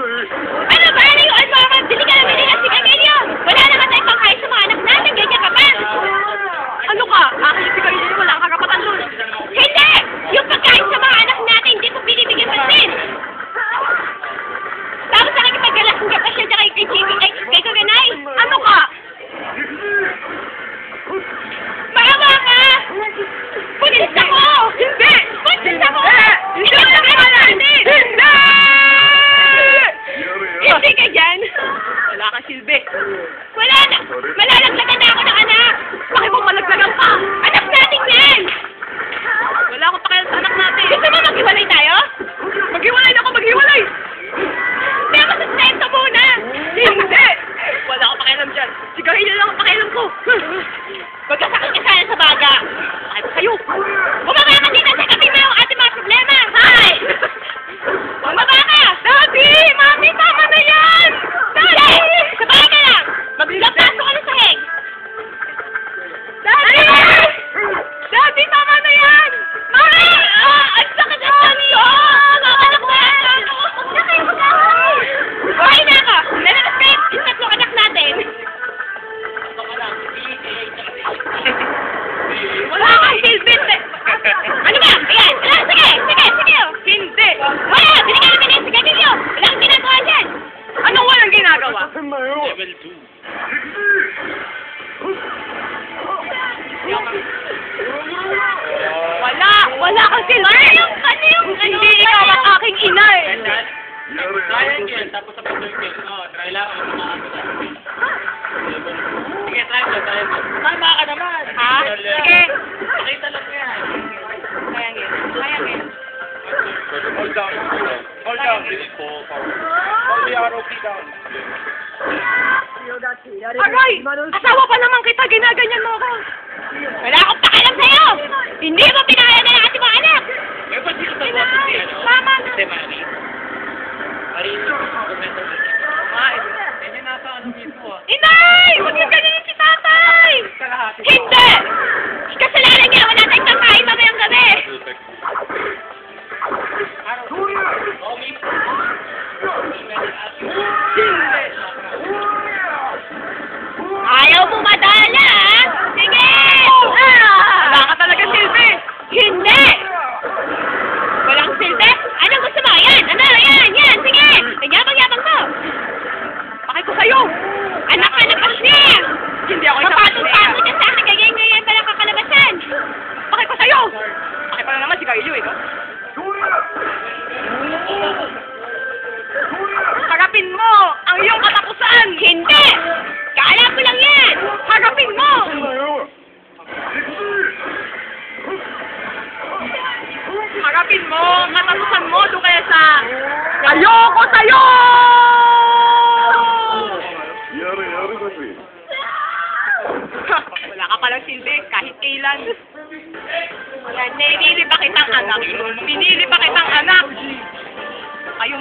Ano ba? Layuan mo ako! Bili ka na bili ka! Sige, Gailio! Wala naman tayong pangkain sa mga anak natin! Ganyan ka pa! Ano ka? Akin si Gailio, wala kang karapatan doon! Hindi! Yung pagkain sa mga anak natin, hindi ko binibigyan pansin! Tapos sa nakipaggalasong ka pa siya kay Chibi, kay Kaganay! Ano ka? Maawa ka! Pulis ako! Hindi! Pulis ako! Hindi! Hindi! Hindi ka dyan! Wala kang silbi! Wala na! Malalaglagan na ako ng anak! Bakit mo malaglagan pa? Anak natin yan! Wala akong pakialam sa anak natin! Gusto mo maghiwalay tayo? Maghiwalay na ako! Maghiwalay! Hindi ako sustento muna! Hindi! Wala akong pakialam dyan! Sigahin na lang ang pakialam ko! Magkasakit ka sana sa baga! Bakit kayo? Bumaba ka dito sa kapit mo yung ating mga problema! Hi! Bumaba ka! Daddy! Mami! Tama na yan! Daddy! Sa baga lang! Maglulapaso ka na sa heg! Daddy! Daddy! Tama na yan! Mami! Ang sakit na kami! Anak na! Huwag na kayo mag-away! Okay na ako! Nalalas kayo yung tatlong anak natin! Wala kang silbit! Ano ba? Ayan! Sige! Sige! Sige! Hindi! Wala! Binigyan na binigyan! Sige, Gailio! Wala kang ginagawa dyan! Anong walang ginagawa? Level 2. Wala! Wala kang silbit! Hindi ikaw ang aking ina eh! Triangle, tapos sa triangle. Oh, try lang. Sige, triangle. Tama ka naman. Ha? Sige! Pakita lang yan. Triangle. Hold down. Hold down. Hold the ROP down. Aray! Asawa pa naman kita! Ginaganyan mo ako! Wala akong pakialam sa'yo! Hindi mo pinakalaga ng ating mga anak! May ba't di ka tawasan si ano? Tama na! Si Mari. Mari, yan yung nasa ano mismo ah. Inay! Huwag yung ganyan si tatay! Kalahati. Hindi! Kasalanan niya! Wala tayong pangkain mamayang gabi! Ayaw mo madala, ha? Sige! Wala ka talaga silbi! Hindi! Walang silbi? Ano gusto mo? Yan! Ano? Yan! Sige! Yabang-yabang mo! Bakit ko sa'yo? Anak ka na siya! Hindi ako isang patong-patong niya sa akin. Ganyan pala kakalabasan! Bakit ko sa'yo? Bakit pala naman si Gailio, eh, no? Harapin mo ang iyong katapusan! Hindi! Kaalam mo lang yan! Harapin mo! Harapin mo ang katapusan mo doon kaya sa... Ayoko sa'yo! Wala ka palang silbi kahit kailan. Wala, pinili pa kitang anak. Pinili pa kitang anak. Ayaw